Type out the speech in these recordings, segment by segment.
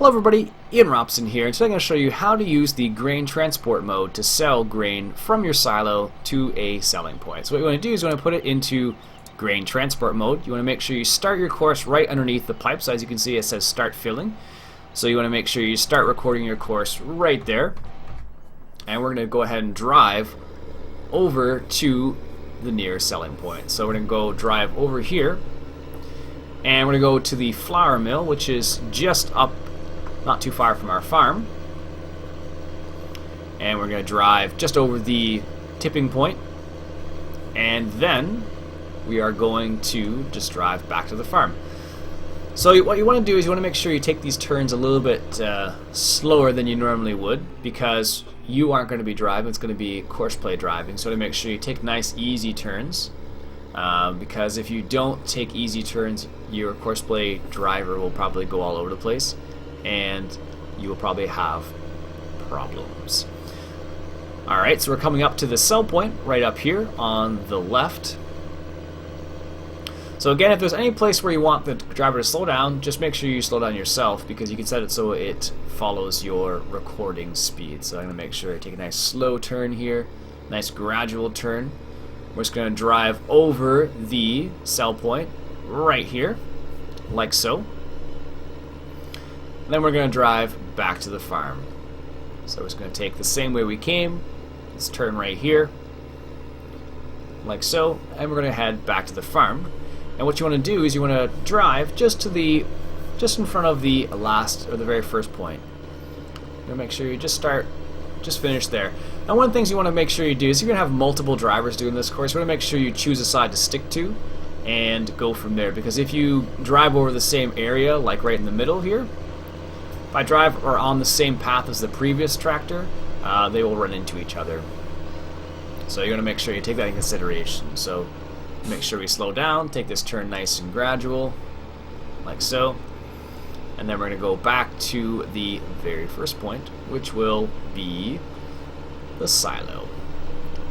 Hello everybody, Iain Robson here, and today I'm going to show you how to use the grain transport mode to sell grain from your silo to a selling point. So what you want to do is you want to put it into grain transport mode. You want to make sure you start your course right underneath the pipe, so as you can see it says start filling. So you want to make sure you start recording your course right there. And we're going to go ahead and drive over to the nearest selling point. So we're going to go drive over here, and we're going to go to the flour mill, which is just up not too far from our farm, and we're going to drive just over the tipping point, and then we are going to just drive back to the farm. So what you want to do is you want to make sure you take these turns a little bit slower than you normally would, because you aren't going to be driving, it's going to be Courseplay driving. So to make sure you take nice easy turns, because if you don't take easy turns, your Courseplay driver will probably go all over the place and you will probably have problems. Alright, so we're coming up to the sell point right up here on the left. So again, if there's any place where you want the driver to slow down, just make sure you slow down yourself, because you can set it so it follows your recording speed. So I'm going to make sure I take a nice slow turn here, nice gradual turn. We're just going to drive over the sell point right here, like so. And then we're going to drive back to the farm. So we're just going to take the same way we came. Let's turn right here, like so, and we're going to head back to the farm. And what you want to do is you want to drive just in front of the last, or the very first point. You're going to make sure you just finish there. And one of the things you want to make sure you do is you're going to have multiple drivers doing this course. You want to make sure you choose a side to stick to and go from there. Because if you drive over the same area, like right in the middle here, if I drive or on the same path as the previous tractor, they will run into each other. So you're going to make sure you take that in consideration. So make sure we slow down, take this turn nice and gradual, like so. And then we're going to go back to the very first point, which will be the silo.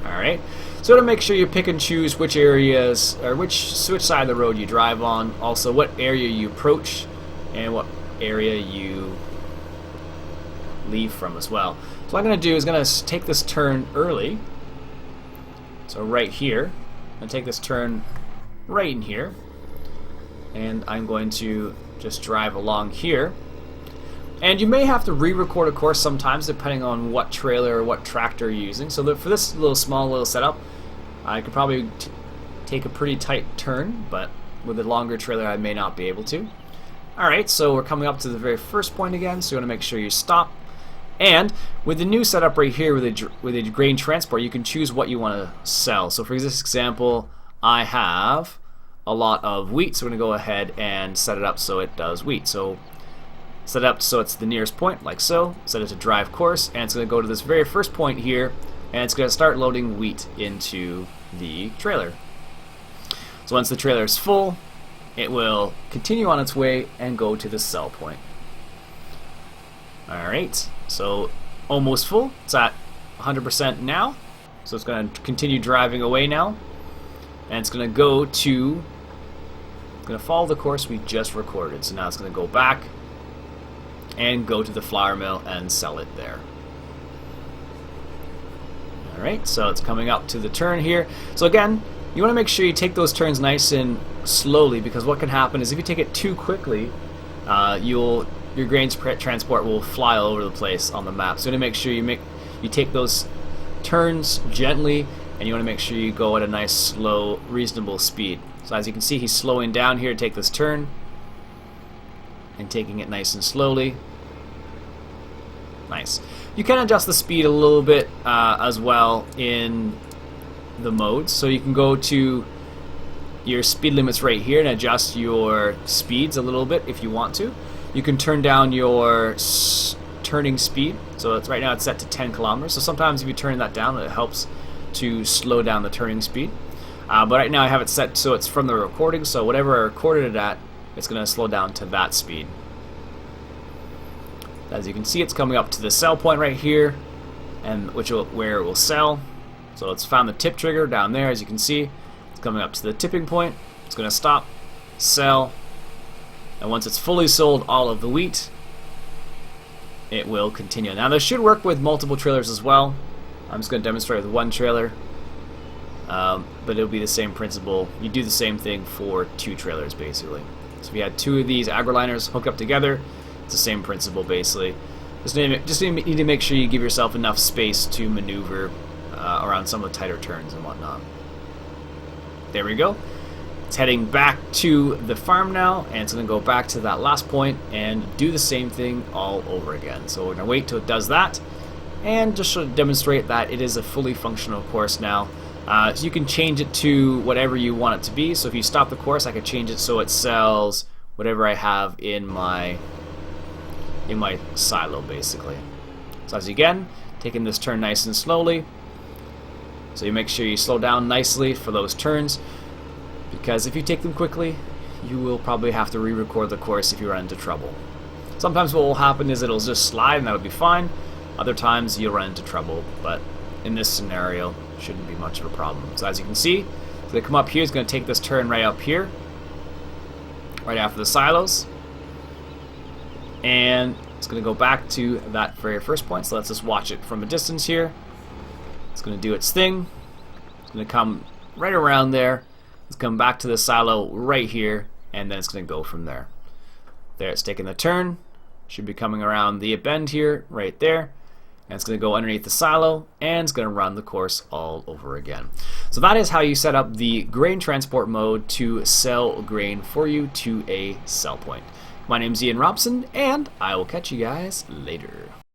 Alright, so to make sure you pick and choose which areas, or which side of the road you drive on, also what area you approach, and what area you leave from as well. So what I'm going to do is going to take this turn early, so right here. I'm going to take this turn right in here, and I'm going to just drive along here. And you may have to re-record a course sometimes depending on what trailer or what tractor you're using. So for this small little setup, I could probably take a pretty tight turn, but with a longer trailer I may not be able to. Alright, so we're coming up to the very first point again, so you want to make sure you stop. And with the new setup right here with the grain transport, you can choose what you want to sell. So for this example, I have a lot of wheat, so we're going to go ahead and set it up so it does wheat. So set it up so it's the nearest point, like so. Set it to drive course, and it's going to go to this very first point here, and it's going to start loading wheat into the trailer. So once the trailer is full, it will continue on its way and go to the sell point. Alright, so almost full. It's at 100% now. So it's going to continue driving away now. And it's going to follow the course we just recorded. So now it's going to go back and go to the flour mill and sell it there. Alright, so it's coming up to the turn here. So again, you want to make sure you take those turns nice and slowly, because what can happen is if you take it too quickly, your grain transport will fly all over the place on the map. So you want to make sure you take those turns gently, and you want to make sure you go at a nice, slow, reasonable speed. So as you can see, he's slowing down here to take this turn, and taking it nice and slowly. Nice. You can adjust the speed a little bit as well in the modes. So you can go to your speed limits right here and adjust your speeds a little bit if you want to. You can turn down your turning speed. So right now it's set to 10 kilometers. So sometimes if you turn that down, it helps to slow down the turning speed. But right now I have it set so it's from the recording. So whatever I recorded it at, it's going to slow down to that speed. As you can see, it's coming up to the sell point right here, and where it will sell. So it's found the tip trigger down there. As you can see, it's coming up to the tipping point. It's going to stop, sell. And once it's fully sold all of the wheat, it will continue. Now this should work with multiple trailers as well. I'm just going to demonstrate with one trailer, but it'll be the same principle. You do the same thing for 2 trailers basically. So if you had 2 of these agroliners hooked up together, it's the same principle basically. Just need to make sure you give yourself enough space to maneuver around some of the tighter turns and whatnot. There we go. It's heading back to the farm now, and it's going to go back to that last point and do the same thing all over again. So we're going to wait till it does that, and just to demonstrate that it is a fully functional course now. So you can change it to whatever you want it to be. So if you stop the course, I could change it so it sells whatever I have in my silo basically. So as again, taking this turn nice and slowly. So you make sure you slow down nicely for those turns, because if you take them quickly, you will probably have to re-record the course if you run into trouble. Sometimes what will happen is it'll just slide and that'll be fine. Other times you'll run into trouble, but in this scenario, shouldn't be much of a problem. So as you can see, it's going to come up here, it's going to take this turn right up here, right after the silos, and it's going to go back to that very first point. So let's just watch it from a distance here. It's going to do its thing. It's going to come right around there. It's come back to the silo right here, and then it's going to go from there. There, it's taking the turn. Should be coming around the bend here, right there. And it's going to go underneath the silo, and it's going to run the course all over again. So that is how you set up the grain transport mode to sell grain for you to a sell point. My name's Iain Robson, and I will catch you guys later.